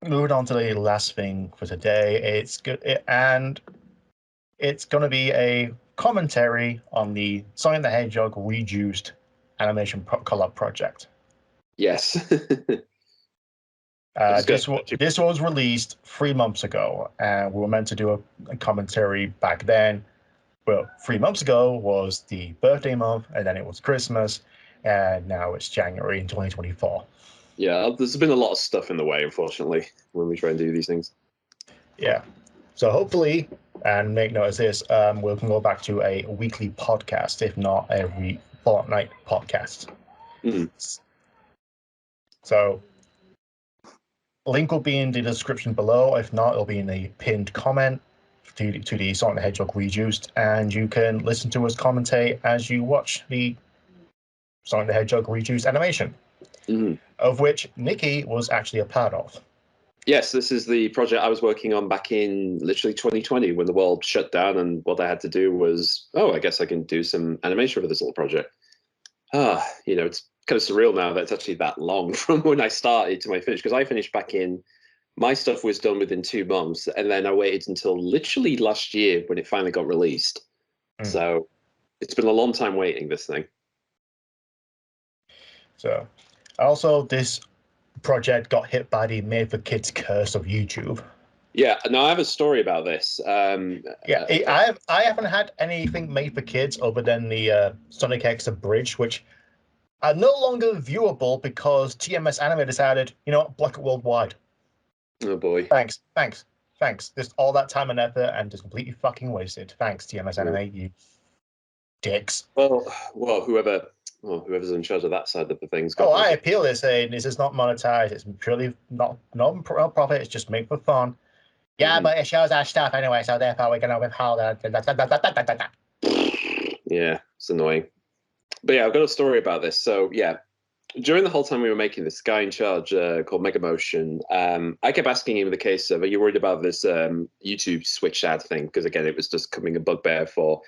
moving on to the last thing for today. It's good, and it's going to be a commentary on the Sonic the Hedgehog ReJuiced animation collab project. Yes. This was released 3 months ago, and we were meant to do a commentary back then. Well, 3 months ago was the birthday month, and then it was Christmas, and now it's January in 2024. Yeah, there's been a lot of stuff in the way, unfortunately, when we try and do these things. Yeah. So hopefully, and make note of this, we can go back to a weekly podcast, if not every fortnight podcast. Mm. So link will be in the description below. If not, it'll be in the pinned comment to the Sonic the Hedgehog ReJuiced, and you can listen to us commentate as you watch the Sonic the Hedgehog ReJuiced animation, of which Nikki was actually a part of. Yes, this is the project I was working on back in literally 2020 when the world shut down, and what I had to do was, I guess I can do some animation for this little project. It's kind of surreal now that it's actually that long from when I started to my finish, because I finished back in, my stuff was done within 2 months, and then I waited until literally last year when it finally got released. So it's been a long time waiting, this thing. So also this project got hit by the Made for Kids curse of YouTube. Yeah, no, I have a story about this. I haven't had anything made for kids other than the Sonic X Abridged, which are no longer viewable because TMS Anime decided, block it worldwide. Oh boy. Thanks. Just all that time and effort and just completely fucking wasted. Thanks, TMS Anime, you dicks. Well, whoever's in charge of that side of the things. I appeal this, saying this is not monetized. It's purely not profit. It's just made for fun. Yeah, but it shows our stuff anyway, so therefore we're gonna withhold that. Yeah, it's annoying. But yeah, I've got a story about this. So yeah, during the whole time we were making this, guy in charge called Mega Motion, I kept asking him the case of, are you worried about this YouTube Switch ad thing? Because again, it was just becoming a bugbear for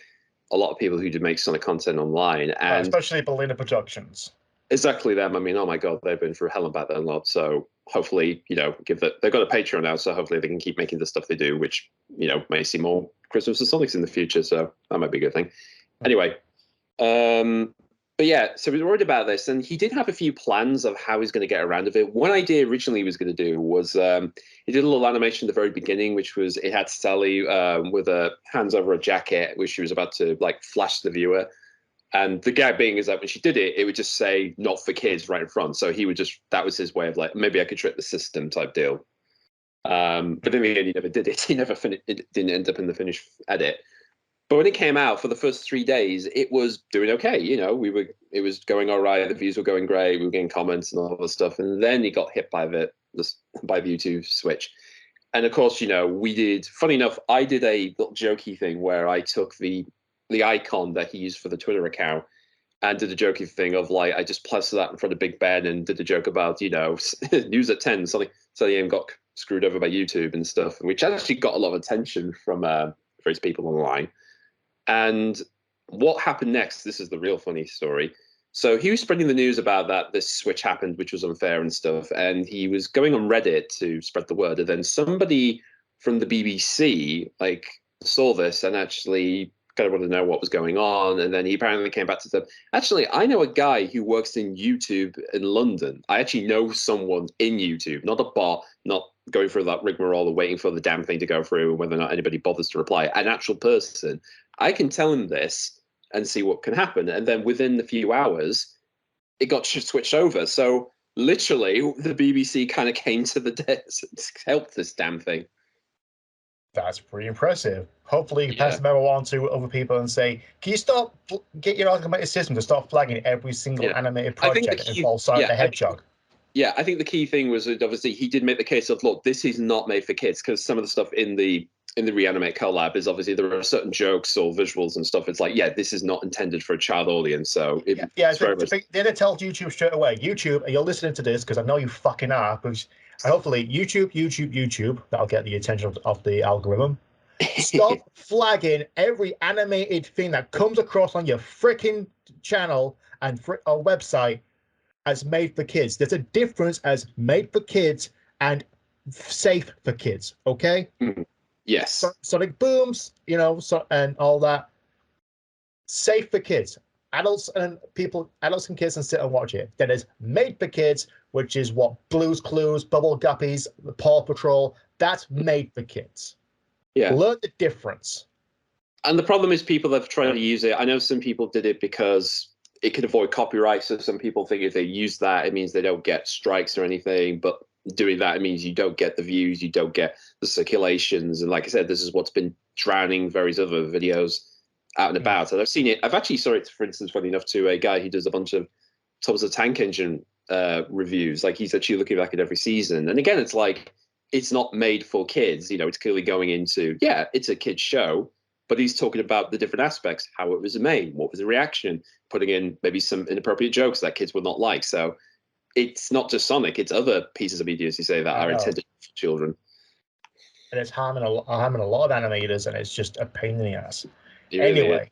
a lot of people who do make Sonic content online, and especially Berliner Productions. Exactly them. I mean, oh my god, they've been through hell and back then a lot. So hopefully, they've got a Patreon now, so hopefully they can keep making the stuff they do, which may see more Christmas and Sonics in the future. So that might be a good thing. Anyway, but yeah, so we were worried about this, and he did have a few plans of how he's going to get around of it. One idea originally he was going to do was he did a little animation at the very beginning, which was it had Sally with her hands over a jacket, which she was about to flash the viewer. And the gag being is that when she did it, it would just say "not for kids" right in front. So he would that was his way of maybe I could trick the system type deal. But in the end, he never did it. He never finished. It didn't end up in the finished edit. But when it came out for the first 3 days, it was doing okay. It was going all right. The views were going great. We were getting comments and all that stuff. And then he got hit by the YouTube switch. And of course, we did. Funny enough, I did a little jokey thing where I took the icon that he used for the Twitter account and did a jokey thing of I just plastered that in front of Big Ben and did a joke about news at 10 something got screwed over by YouTube and stuff, which actually got a lot of attention from various people online. And what happened next, this is the real funny story. So he was spreading the news about that this switch happened, which was unfair and stuff, and he was going on Reddit to spread the word, and then somebody from the BBC saw this and actually kind of wanted to know what was going on. And then he apparently came back to them. Actually, I know a guy who works in YouTube in London. I actually know someone in YouTube, not a bot, not going through that rigmarole of waiting for the damn thing to go through, whether or not anybody bothers to reply, an actual person. I can tell him this and see what can happen. And then within a few hours, it got switched over. So literally, the BBC kind of came to the desk and helped this damn thing. That's pretty impressive. Hopefully, you can pass the memo on to other people and say, "Can you get your automated system to start flagging every single animated project that involves Sonic the Hedgehog?" I think the key thing was that obviously he did make the case of, look, this is not made for kids, because some of the stuff in the Reanimate collab is obviously there are certain jokes or visuals and stuff. It's this is not intended for a child audience. So they did tell YouTube straight away. YouTube, you're listening to this because I know you fucking are. Because hopefully YouTube, that'll get the attention of the algorithm. Stop flagging every animated thing that comes across on your freaking channel and website as made for kids. There's a difference as made for kids and safe for kids. Okay. Yes. Sonic booms, and all that. Safe for kids. Adults and kids can sit and watch it. Then it's made for kids, which is what Blue's Clues, Bubble Guppies, Paw Patrol. That's made for kids. Yeah. Learn the difference. And the problem is people have tried to use it. I know some people did it because it could avoid copyright. So some people think if they use that, it means they don't get strikes or anything. But doing that, it means you don't get the views, you don't get the circulations. And like I said, this is what's been drowning various other videos out and about. And I've seen it. I've actually saw it, for instance, funny enough, to a guy who does a bunch of Thomas the Tank Engine reviews. Like he's actually looking back at every season. And again, it's like, it's not made for kids. It's clearly going into, it's a kid's show, but he's talking about the different aspects, how it was made, what was the reaction, putting in maybe some inappropriate jokes that kids would not like. So it's not just Sonic, it's other pieces of media, as you say, that are intended for children. And it's harming a lot of animators, and it's just a pain in the ass. Really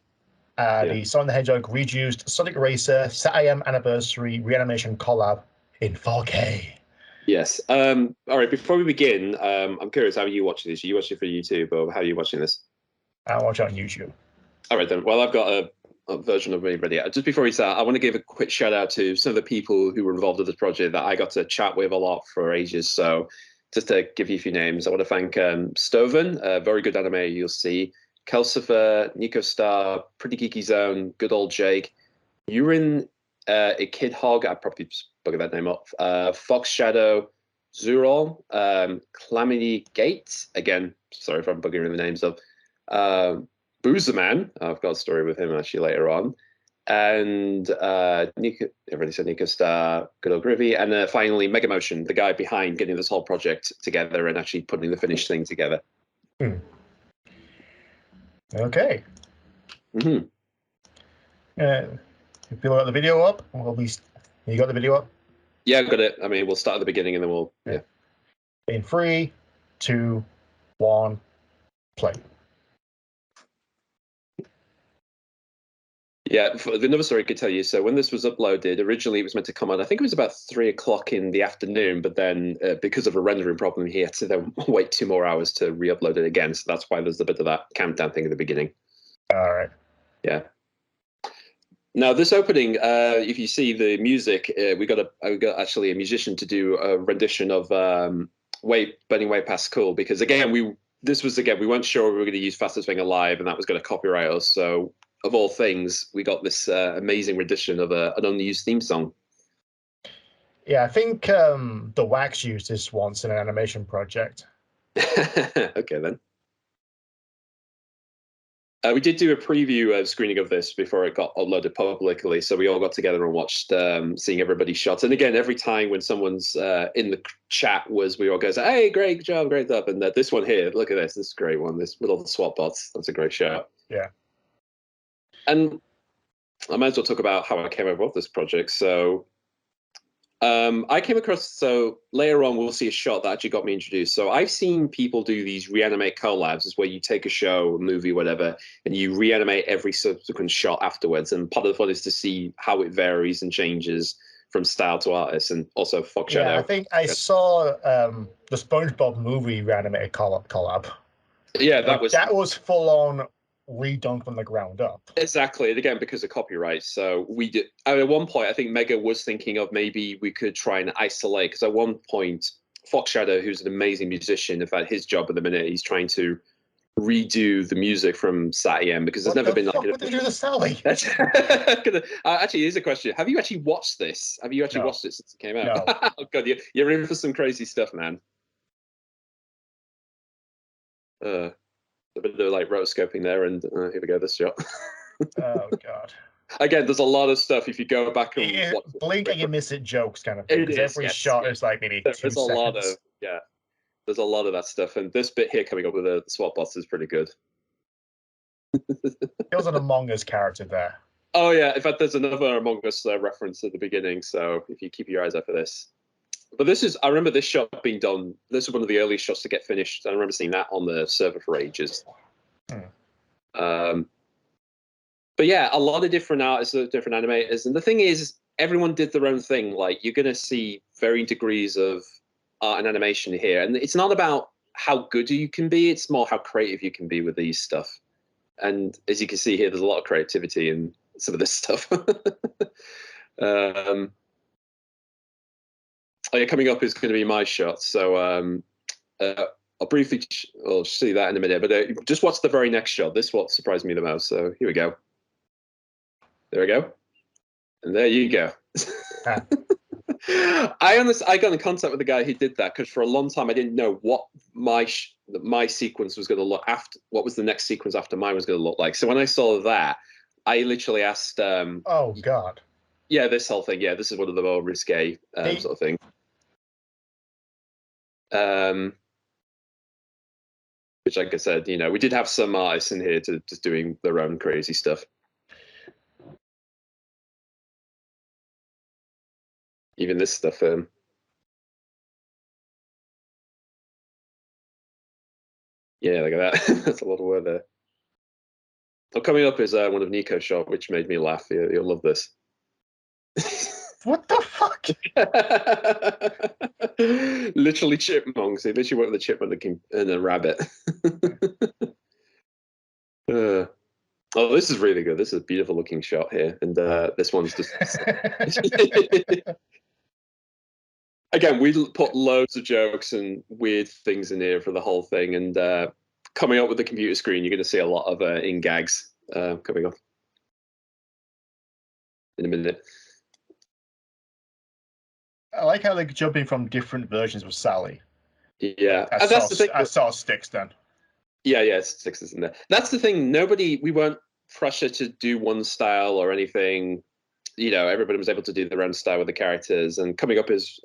the Sonic the Hedgehog ReJuiced Sonic Racer SatAM Anniversary Reanimation Collab in 4K. Yes. All right, before we begin, I'm curious, how are you watching this? Are you watching it for YouTube, or how are you watching this? I watch it on YouTube. All right, then. Well, I've got a version of me ready. Just before we start, I want to give a quick shout out to some of the people who were involved in this project that I got to chat with a lot for ages. So just to give you a few names, I want to thank Stoven, a very good animator you'll see, Kelsifer, Nico Star, Pretty Geeky Zone, Good Old Jake, Urin, a Kid Hog, I probably buggered that name up, Fox Shadow, Zurol, Calamity Gates, again, sorry if I'm buggering the names up, Boozerman, I've got a story with him actually later on, and Nico, everybody said Nico Star, Good Old Grivy, and finally Mega Motion, the guy behind getting this whole project together and actually putting the finished thing together. Okay. Mm-hmm. If you got the video up, you got the video up? Yeah, I've got it. I mean, we'll start at the beginning and then we'll, In 3, 2, 1, play. Yeah, another story I could tell you. So when this was uploaded, originally it was meant to come on, I think it was about 3 o'clock in the afternoon, but then because of a rendering problem, he had to then wait 2 more hours to re-upload it again. So that's why there's a bit of that countdown thing at the beginning. All right. Yeah. Now this opening, if you see the music, we got actually a musician to do a rendition of Burning Way Past Cool, because again, we weren't sure we were going to use Fastest Thing Alive, and that was going to copyright us. So of all things, we got this amazing rendition of an unused theme song. Yeah, I think the Wax used this once in an animation project. Okay, then. We did do a preview screening of this before it got uploaded publicly, so we all got together and watched seeing everybody's shots. And again, every time when someone's in the chat we all go, "Hey, great job, great job!" And this one here, look at this is a great one. This with all the SWAT bots, that's a great shot. Yeah. And I might as well talk about how I came up with this project. So I came across, so later on we'll see a shot that actually got me introduced. So I've seen people do these reanimate collabs, is where you take a show, a movie, whatever, and you reanimate every subsequent shot afterwards. And part of the fun is to see how it varies and changes from style to artist, and also Fox Shadow. Yeah, I think I saw the SpongeBob movie reanimated collab. Yeah, that was full on redone from the ground up. Exactly. And again, because of copyright. So we did, at one point, I think Mega was thinking of maybe we could try and isolate, because at one point, Fox Shadow, who's an amazing musician, in fact, his job at the minute, he's trying to redo the music from SatAM, because there's never been like. What would they do to Sally? Actually, here's a question. Have you actually watched this? Have you actually watched it since it came out? No. Oh, God, you're in for some crazy stuff, man. A bit of like rotoscoping there, and here we go, this shot. Oh, God. Again, there's a lot of stuff if you go back and watch blink and you miss it jokes kind of thing. Because every shot is like maybe 2 seconds. There's a lot of that stuff, and this bit here coming up with the SWAT bots is pretty good. There's an Among Us character there. Oh yeah, in fact, there's another Among Us reference at the beginning, so if you keep your eyes out for this. But I remember this shot being done. This is one of the earliest shots to get finished. I remember seeing that on the server for ages. But yeah, a lot of different artists, different animators. And the thing is, everyone did their own thing. Like, you're going to see varying degrees of art and animation here, and it's not about how good you can be, it's more how creative you can be with these stuff. And as you can see here, there's a lot of creativity in some of this stuff. Oh yeah, coming up is going to be my shot. So I'll briefly I'll see that in a minute, but just watch the very next shot. This is what surprised me the most. So here we go. There we go. And there you go. I got in contact with the guy who did that because for a long time I didn't know what my sequence was going to look after. What was the next sequence after mine was going to look like? So when I saw that, I literally asked. Oh God. Yeah, this whole thing. Yeah, this is one of the more risque sort of thing. Which, like I said, you know, we did have some artists in here to just doing their own crazy stuff. Even this stuff. Yeah, look at that. That's a lot of work there. Oh, coming up is one of Nico's shot, which made me laugh. You'll love this. What the fuck? Literally chipmunks. They literally went with a chipmunk and a rabbit. Oh, this is really good. This is a beautiful looking shot here. And this one's just... Again, we put loads of jokes and weird things in here for the whole thing. And coming up with the computer screen, you're going to see a lot of in-gags coming up in a minute. I like how they're jumping from different versions of Sally. Yeah, that's the thing. I saw sticks then. Yeah, sticks is in there. That's the thing. We weren't pressured to do one style or anything. You know, everybody was able to do their own style with the characters. And coming up is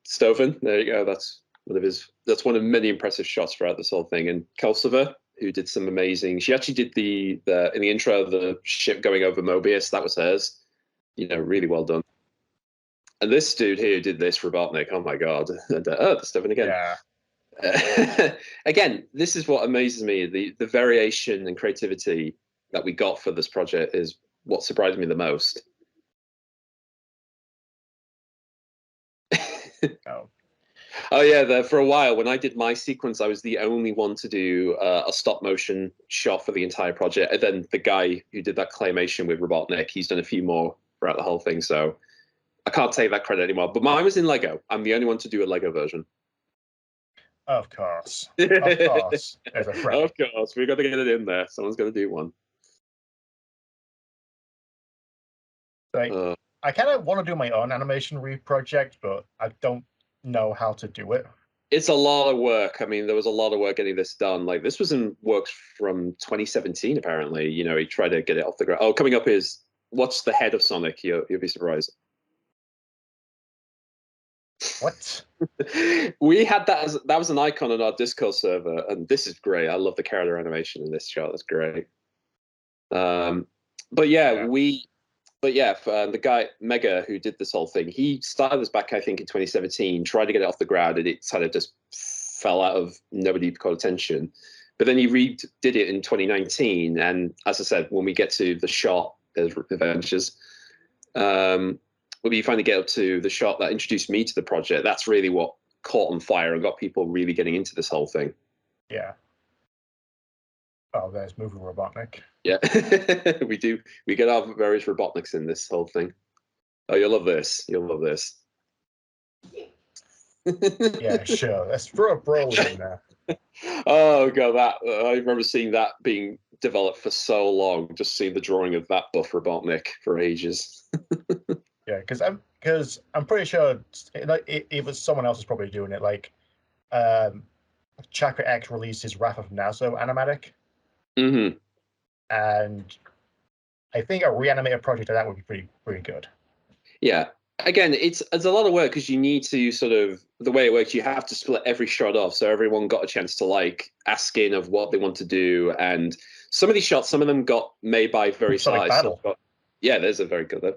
Stoven. There you go. That's one of many impressive shots throughout this whole thing. And Kelsiver, who did some amazing. She actually did the in the intro the ship going over Mobius. That was hers. You know, really well done. And this dude here did this, Robotnik. Oh my God! And Stoven again. Yeah. Again, this is what amazes me. The variation and creativity that we got for this project is what surprised me the most. Oh yeah, for a while when I did my sequence, I was the only one to do a stop motion shot for the entire project. And then the guy who did that claymation with Robotnik, he's done a few more throughout the whole thing. So I can't take that credit anymore. But mine was in Lego. I'm the only one to do a Lego version. Of course. Of course. There's a friend. Of course. We've got to get it in there. Someone's got to do one. Like, I kind of want to do my own animation project, but I don't know how to do it. It's a lot of work. I mean, there was a lot of work getting this done. Like, this was in works from 2017, apparently. You know, he tried to get it off the ground. Oh, coming up is what's the head of Sonic? You'll be surprised. What? We had that was an icon on our Discord server, and this is great. I love the character animation in this shot. That's great. The guy Mega who did this whole thing, he started this back I think in 2017, tried to get it off the ground, and it kind of just fell out of nobody caught attention. But then he redid it in 2019, and as I said, when we get to the shot, there's adventures. When you finally get up to the shot that introduced me to the project, that's really what caught on fire and got people really getting into this whole thing. Yeah. Oh, there's moving Robotnik. Yeah, we do. We get our various Robotniks in this whole thing. Oh, you'll love this. You'll love this. Yeah, sure. Let's throw a Broly in there. Oh god, I remember seeing that being developed for so long. Just seeing the drawing of that buff Robotnik for ages. Yeah, because I'm pretty sure it was someone else is probably doing it. Like, Chakra X released his Wrath of Naso animatic. Mm-hmm. And I think a reanimated project of that would be pretty good. Yeah. Again, it's a lot of work because you need to sort of, the way it works, you have to split every shot off so everyone got a chance to like ask in of what they want to do. And some of these shots, some of them got made by various artists. Yeah, there's a very good one.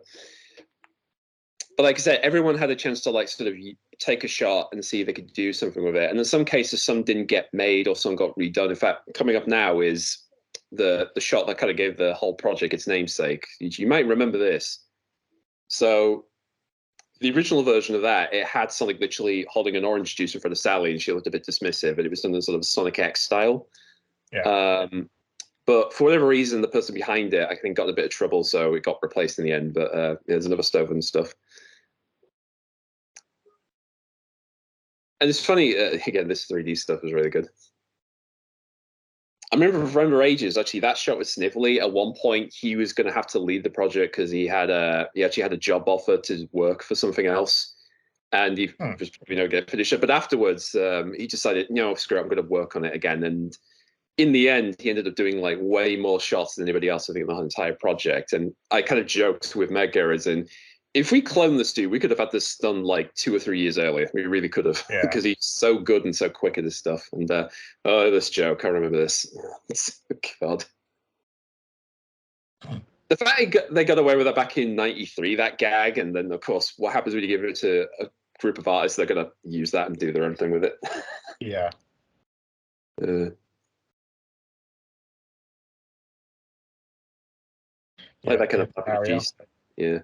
But like I said, everyone had a chance to like sort of take a shot and see if they could do something with it. And in some cases, some didn't get made or some got redone. In fact, coming up now is the shot that kind of gave the whole project its namesake. You might remember this. So the original version of that, it had Sonic literally holding an orange juice in front of Sally, and she looked a bit dismissive, and it was done in sort of Sonic X style. Yeah. But for whatever reason, the person behind it, I think, got in a bit of trouble, so it got replaced in the end. But there's another stove and stuff. And it's funny, again, this 3D stuff was really good. I remember ages, actually, that shot with Snively. At one point, he was going to have to lead the project because he actually had a job offer to work for something else. And he was probably not going to finish it. But afterwards, he decided, screw it, I'm going to work on it again. And in the end, he ended up doing like way more shots than anybody else, I think, in the whole entire project. And I kind of joked with Medgar as in, if we clone this dude, we could have had this done like 2 or 3 years earlier. We really could have, because he's so good and so quick at this stuff. And this joke, I remember this. God. The fact they got away with that back in '93, that gag, and then of course, what happens when you give it to a group of artists? They're going to use that and do their own thing with it. Yeah. Like that kind of RPG. Yeah.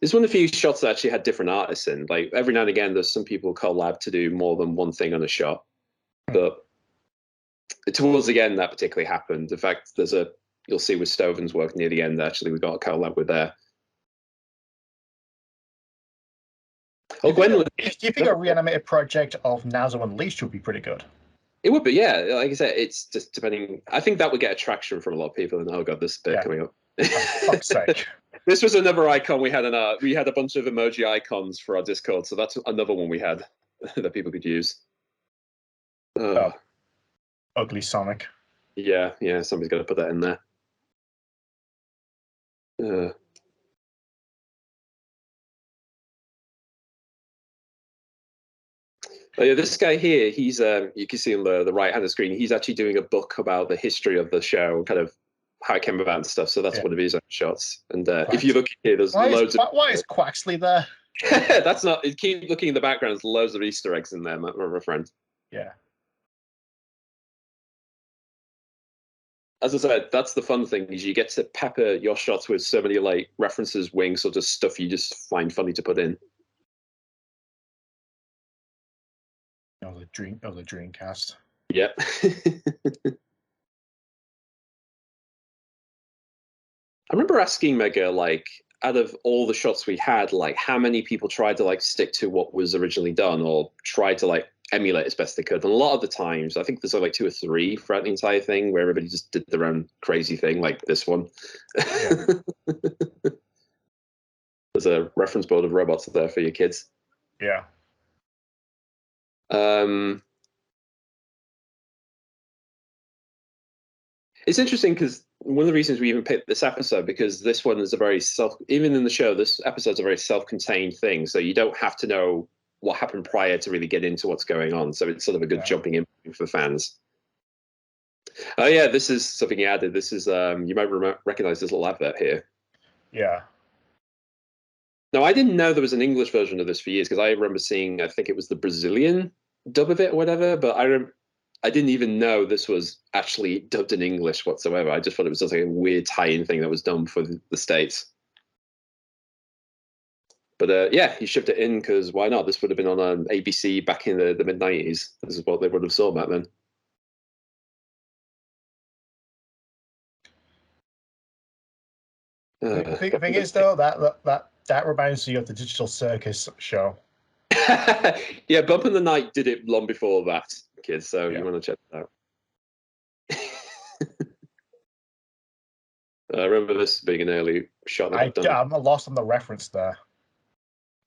It's one of the few shots that actually had different artists in. Like every now and again, there's some people collab to do more than one thing on a shot. But towards the end, that particularly happened. In fact, you'll see with Stoven's work near the end, actually, we got a collab with there. Do you think a reanimated project of Nazo Unleashed would be pretty good? It would be, yeah. Like I said, it's just depending. I think that would get attraction from a lot of people. And oh god, this bit coming up. For fuck's sake. This was another icon we had we had a bunch of emoji icons for our Discord, so that's another one we had that people could use. Ugly Sonic. Yeah, somebody's got to put that in there. But yeah, this guy here, he's you can see on the right hand of the screen, he's actually doing a book about the history of the show, kind of how it came about and stuff. So that's one of his own shots. And if you look here, there's loads of. Why is Quaxley there? That's not. Keep looking in the background. There's loads of Easter eggs in there, my friend. Yeah. As I said, that's the fun thing, is you get to pepper your shots with so many like references, winks, or just stuff you just find funny to put in. The Dreamcast. Yep. I remember asking Mega, like, out of all the shots we had, like, how many people tried to like stick to what was originally done or tried to like emulate as best they could. And a lot of the times, I think there's only like 2 or 3 throughout the entire thing where everybody just did their own crazy thing, like this one. Yeah. There's a reference board of robots there for your kids. Yeah. It's interesting because one of the reasons we even picked this episode, because this one is a very even in the show, this episode's a very self-contained thing. So you don't have to know what happened prior to really get into what's going on. So it's sort of a good jumping in for fans. Oh yeah, this is something he added. This is you might recognize this little advert here. Yeah. Now I didn't know there was an English version of this for years, because I remember seeing, I think it was the Brazilian dub of it or whatever, but I didn't even know this was actually dubbed in English whatsoever. I just thought it was just like a weird tie-in thing that was done for the States. But yeah, he shipped it in because why not? This would have been on ABC back in the mid-90s. This is what they would have saw back then. The thing is, though, that reminds me of the Digital Circus show. Yeah, Bump in the Night did it long before that, kids. So you want to check that out. I remember this being an early shot. I'm lost on the reference there.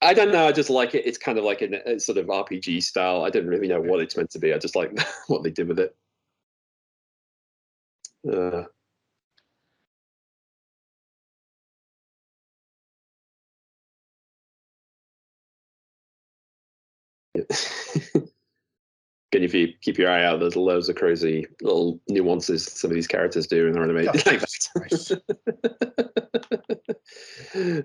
I don't know. I just like it. It's kind of like a sort of RPG style. I didn't really know what it's meant to be. I just like what they did with it. Again, if you keep your eye out, there's loads of crazy little nuances some of these characters do in their animated. That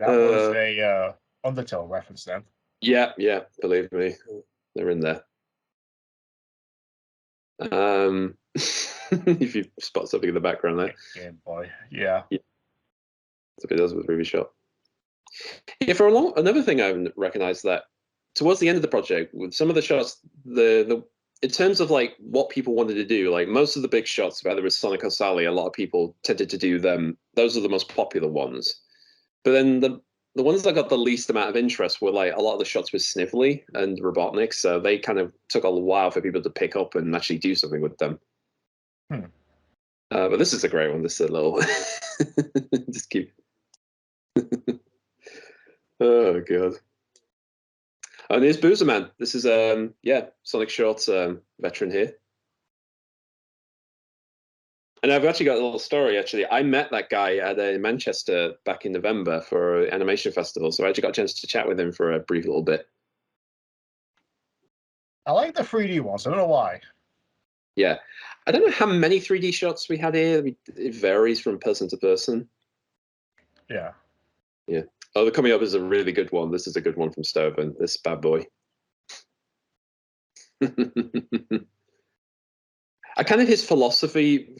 was a Undertale reference then. Yeah, believe me, they're in there. If you spot something in the background there. Game Boy, yeah. That's what it does with Ruby Shot. Yeah, for a long, another thing I've recognized that towards the end of the project, with some of the shots, the in terms of like what people wanted to do, like most of the big shots, whether it's Sonic or Sally, a lot of people tended to do them. Those are the most popular ones. But then the ones that got the least amount of interest were like a lot of the shots with Snively and Robotnik, so they kind of took a while for people to pick up and actually do something with them. Hmm. But this is a great one. This is a little just keep. Oh god. And here's Boozer Man. This is yeah, Sonic Shorts veteran here. And I've actually got a little story. Actually, I met that guy at Manchester back in November for an animation festival, so I actually got a chance to chat with him for a brief little bit. I like the 3D ones. I don't know why. Yeah, I don't know how many 3D shots we had here. It varies from person to person. Yeah. Yeah. Oh, the coming up is a really good one. This is a good one from Stoven. This bad boy. I kind of his philosophy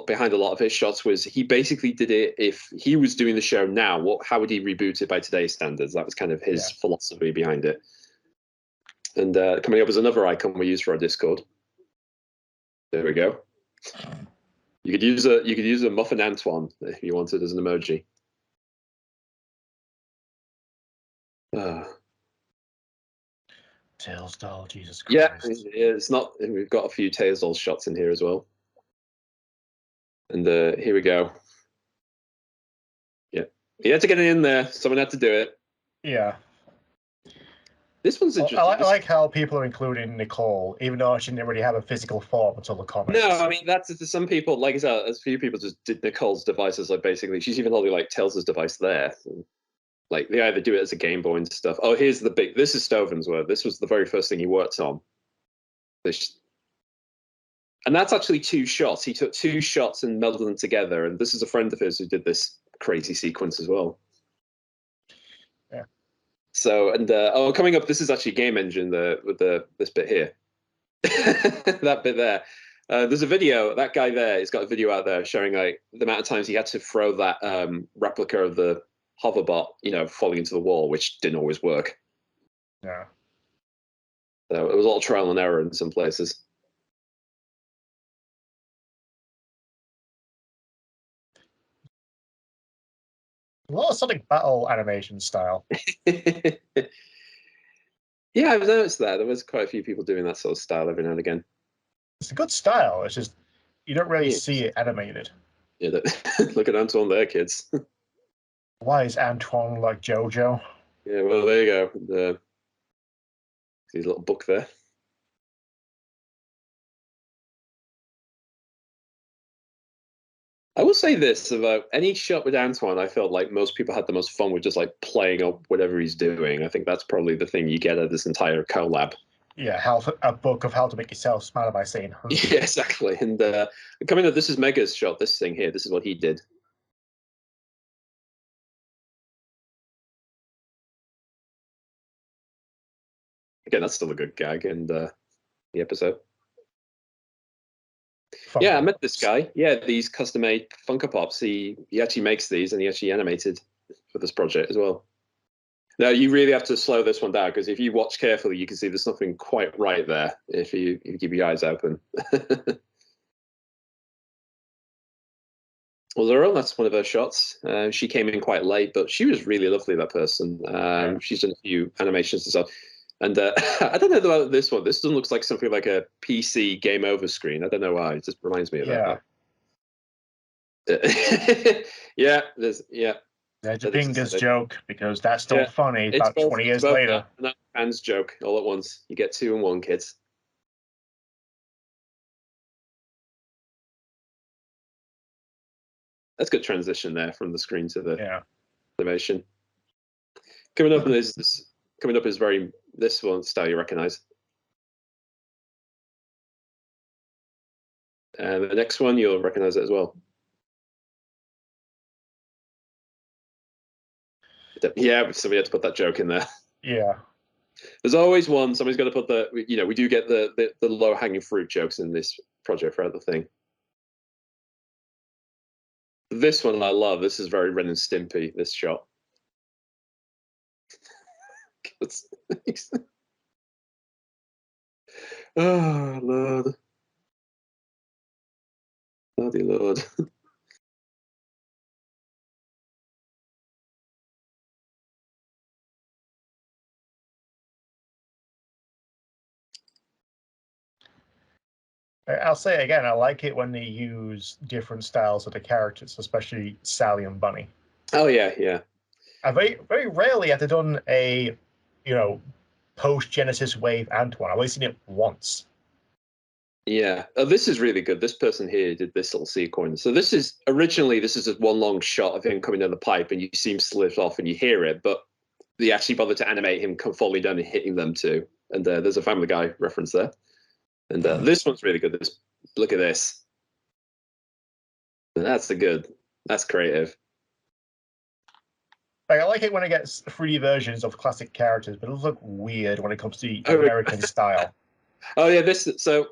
behind a lot of his shots was he basically did it if he was doing the show now, how would he reboot it by today's standards? That was kind of his philosophy behind it. And coming up is another icon we use for our Discord. There we go. You could use a Muffin Antoine if you wanted as an emoji. Tails doll, Jesus Christ. Yeah, it's not. We've got a few Tails doll shots in here as well. And here we go. Yeah, he had to get it in there. Someone had to do it. Yeah. This one's interesting. I like how people are including Nicole, even though she didn't really have a physical form until the comics. No, I mean that's to some people. Like I said, a few people just did Nicole's devices. Like basically, she's even holding like Tails' device there. And, like they either do it as a Game Boy and stuff. Oh, here's the big. This is Stoven's work. This was the very first thing he worked on. And that's actually two shots. He took two shots and melded them together. And this is a friend of his who did this crazy sequence as well. Yeah. So and coming up, this is actually Game Engine with this bit here, that bit there. There's a video. That guy there, he's got a video out there showing like the amount of times he had to throw that replica of the hoverbot, falling into the wall, which didn't always work. Yeah. So it was all trial and error in some places. A lot of Sonic battle animation style. Yeah, I've noticed that. There was quite a few people doing that sort of style every now and again. It's a good style. It's just you don't really see it animated. Yeah, look at Antoine there, kids. Why is Antoine like JoJo? Yeah, well, there you go. His little book there. I will say this about any shot with Antoine, I felt like most people had the most fun with just like playing up whatever he's doing. I think that's probably the thing you get out of this entire collab. Yeah, a book of how to make yourself smarter by saying. Yeah, exactly. And coming up, this is Mega's shot. This thing here, this is what he did. Again, that's still a good gag in the episode. Funko. Yeah, I met this guy. Yeah, these custom-made Funko Pops. He actually makes these, and he actually animated for this project as well. Now you really have to slow this one down because if you watch carefully, you can see there's something quite right there. If you keep your eyes open. Well, Laurel, that's one of her shots. She came in quite late, but she was really lovely. That person. Yeah. She's done a few animations and stuff. And I don't know about this one. This one looks like something like a PC game over screen. I don't know why. It just reminds me of that. Yeah, there's There's a Bingus joke because that's still funny about 20 years later. That fans joke all at once. You get two in one, kids. That's good transition there from the screen to the animation. Coming up is this one style you recognize. And the next one you'll recognize it as well. Yeah, somebody had to put that joke in there. Yeah. There's always one. Somebody's got to put we do get the low hanging fruit jokes in this project throughout the thing. This one I love. This is very Ren and Stimpy, this shot. That's oh Lord, bloody Lord. I'll say it again, I like it when they use different styles of the characters, especially Sally and Bunny. Oh yeah, yeah. I very rarely have they done a, post Genesis wave Antoine. I've only seen it once. Yeah. Oh, this is really good. This person here did this little sequence. So this is just one long shot of him coming down the pipe, and you see him slip off, and you hear it, but they actually bothered to animate him falling down and hitting them too. And there's a Family Guy reference there. And this one's really good. Look at this. That's creative. I like it when it gets 3D versions of classic characters, but it does look weird when it comes to the American style. Oh yeah, so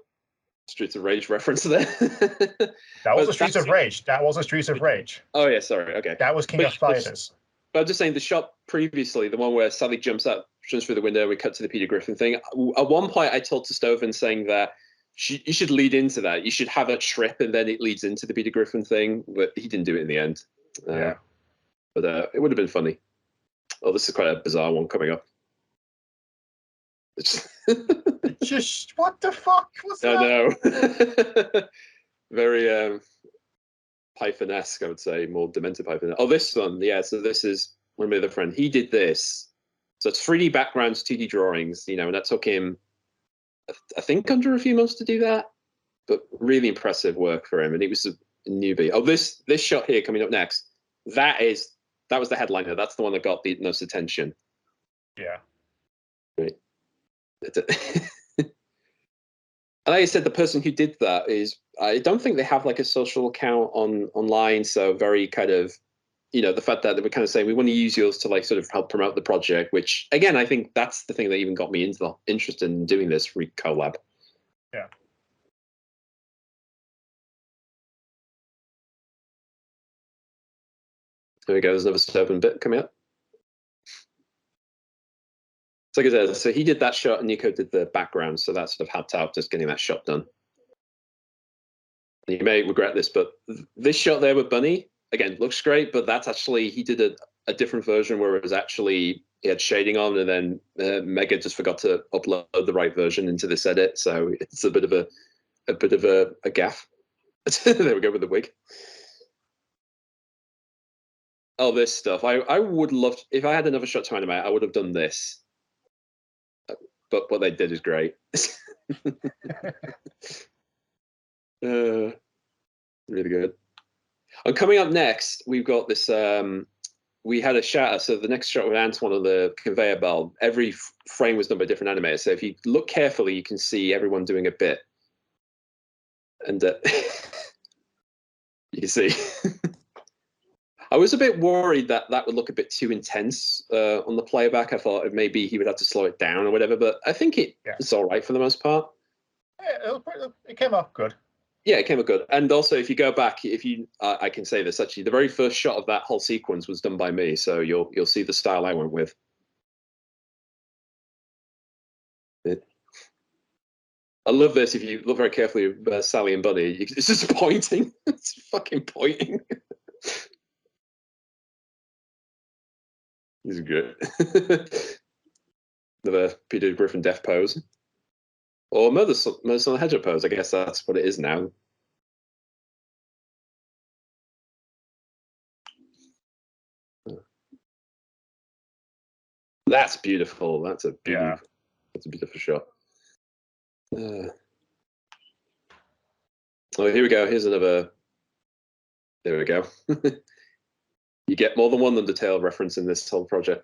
Streets of Rage reference there. That wasn't Streets of Rage. That wasn't Streets of Rage. Oh yeah, sorry. Okay. That was King of Fighters. But I'm just saying the shot previously, the one where Sally jumps through the window, we cut to the Peter Griffin thing. At one point, I told to Stoven saying that you should lead into that. You should have a trip, and then it leads into the Peter Griffin thing. But he didn't do it in the end. Yeah. But it would have been funny. Oh, this is quite a bizarre one coming up. Just what the fuck was that? I know. Very Python-esque, I would say, more demented Python. Oh, this one, yeah. So this is one of my other friend. He did this. So it's 3D backgrounds, 2D drawings, and that took him, I think, under a few months to do that. But really impressive work for him, and he was a newbie. Oh, this shot here coming up next. That was the headliner. That's the one that got the most attention. Yeah. Right. And like I said, the person who did that I don't think they have like a social account online. So very kind of, the fact that they were kind of saying, we want to use yours to like sort of help promote the project, which again, I think that's the thing that even got me interested in doing this collab. Yeah. There we go. There's another Stoven bit coming up. So like I said, so he did that shot and Nico did the background. So that sort of helped out just getting that shot done. And you may regret this, but this shot there with Bunny, again, looks great, but that's actually, he did a different version where it was actually, he had shading on, and then Mega just forgot to upload the right version into this edit. So it's a bit of a gaff. There we go with the wig. Oh, this stuff. I would love, if I had another shot to animate, I would have done this. But what they did is great. Really good. And coming up next, we've got this. We had a shatter. So the next shot with Antoine on the conveyor belt, every frame was done by a different animator. So if you look carefully, you can see everyone doing a bit. And you can see. I was a bit worried that would look a bit too intense on the playback. I thought maybe he would have to slow it down or whatever, but I think it's all right for the most part. Yeah, it came out good. Yeah, it came out good. And also, if you go back, I can say this actually, the very first shot of that whole sequence was done by me, so you'll see the style I went with. I love this. If you look very carefully at Sally and Bunny, it's just pointing. It's fucking pointing. This is good. Another Peter Griffin death pose. Or Mother Son of the Hedgehog pose. I guess that's what it is now. That's beautiful. That's a beautiful shot. Oh, here we go. Here's another. There we go. You get more than one Undertale reference in this whole project.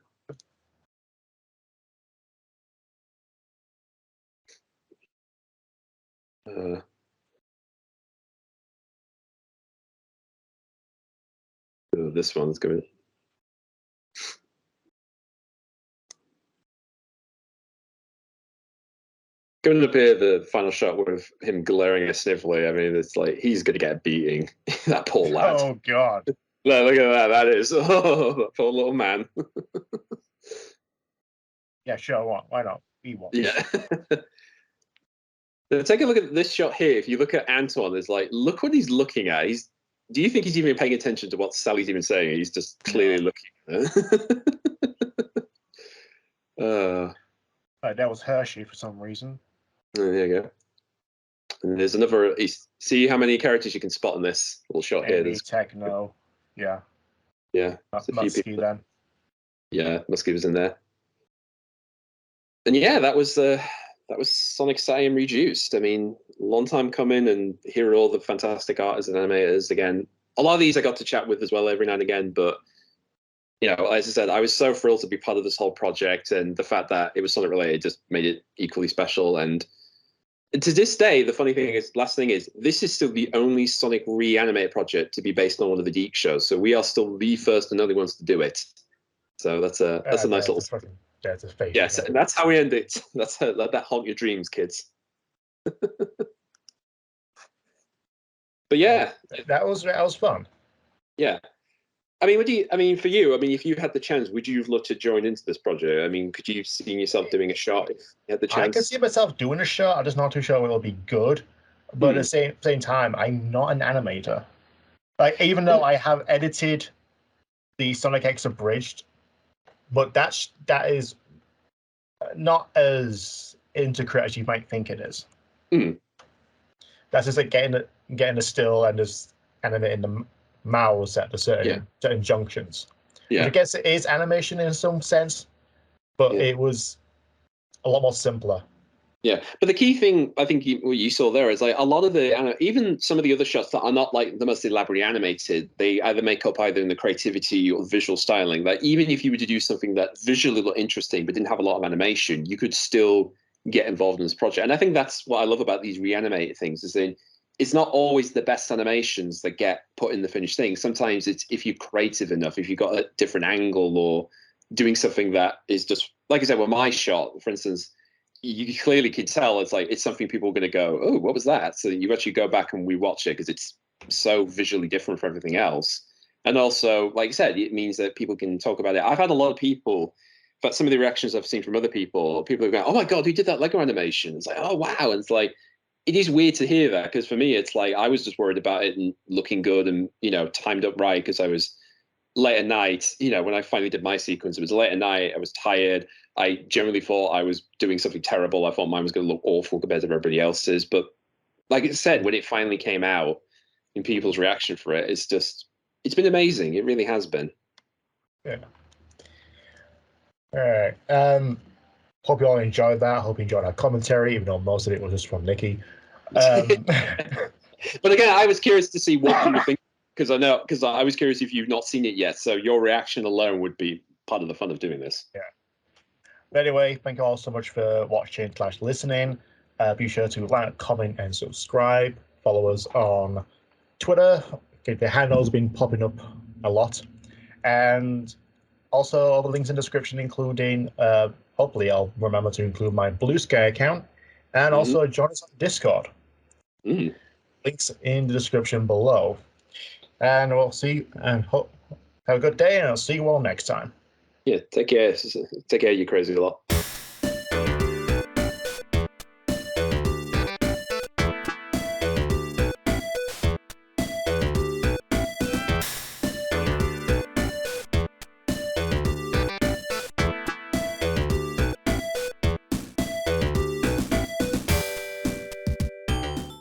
This one's going. Coming up here, the final shot with him glaring at Snively. I mean, it's like he's going to get a beating. That poor lad. Oh God! Look at that. That is that poor little man. Yeah, sure. Why not? Ewok. Yeah. Now, take a look at this shot here. If you look at Antoine, it's like, look what he's looking at. Do you think he's even paying attention to what Sally's even saying? He's just clearly looking. That was Hershey for some reason. There you go. And there's another. See how many characters you can spot in this little shot here. There's Techno. Yeah. Yeah. Muskie then. Yeah, Muskie was in there. And yeah, that was Sonic SatAM ReJuiced. I mean, long time coming, and here are all the fantastic artists and animators. Again, a lot of these I got to chat with as well every now and again. But you know, as I said, I was so thrilled to be part of this whole project, and the fact that it was Sonic related just made it equally special. And to this day, the funny thing is, last thing is, this is still the only Sonic reanimated project to be based on one of the Geek shows. So we are still the first and only ones to do it. So that's a nice little. That's a face. Yes, and that's how we end it. Let that haunt your dreams, kids. But yeah, that was fun. Yeah, I mean, for you, I mean, if you had the chance, would you have loved to join into this project? I mean, could you see yourself doing a shot if you had the chance? I could see myself doing a shot. I'm just not too sure it'll be good. But at the same time, I'm not an animator. Like, even though I have edited the Sonic X Abridged, but that is not as intricate as you might think it is. That's just like getting a still and just animating the mouths at the certain junctions. I guess it is animation in some sense, but it was a lot more simpler. Yeah, but the key thing I think what you saw there is like a lot of the even some of the other shots that are not like the most elaborately animated, they either make up either in the creativity or visual styling. Like even if you were to do something that visually looked interesting but didn't have a lot of animation, you could still get involved in this project. And I think that's what I love about these reanimated things is that it's not always the best animations that get put in the finished thing. Sometimes it's if you're creative enough, if you've got a different angle or doing something that is just like I said, with my shot, for instance. You clearly could tell it's something people are going to go, oh, what was that? So you actually go back and rewatch it because it's so visually different from everything else. And also, like I said, it means that people can talk about it. I've had a lot of people, but some of the reactions I've seen from other people are going, oh my God, who did that Lego animation? It's like, oh, wow. And it's like, it is weird to hear that because for me, it's like I was just worried about it and looking good and, timed up right because I was late at night, when I finally did my sequence, it was late at night. I was tired. I generally thought I was doing something terrible. I thought mine was going to look awful compared to everybody else's. But like I said, when it finally came out and people's reaction for it, it's been amazing. It really has been. Yeah. All right. Hope you all enjoyed that. Hope you enjoyed our commentary, even though most of it was just from Nikki. But again, I was curious to see what you would think. Because I was curious if you've not seen it yet. So your reaction alone would be part of the fun of doing this. Yeah. But anyway, thank you all so much for watching/listening. Be sure to like, comment, and subscribe. Follow us on Twitter. The handle's been popping up a lot. And also all the links in the description, including, hopefully I'll remember to include my Blue Sky account. And also join us on Discord. Links in the description below. And we'll see and have a good day, and I'll see you all next time. Yeah, take care. Take care, you crazy lot.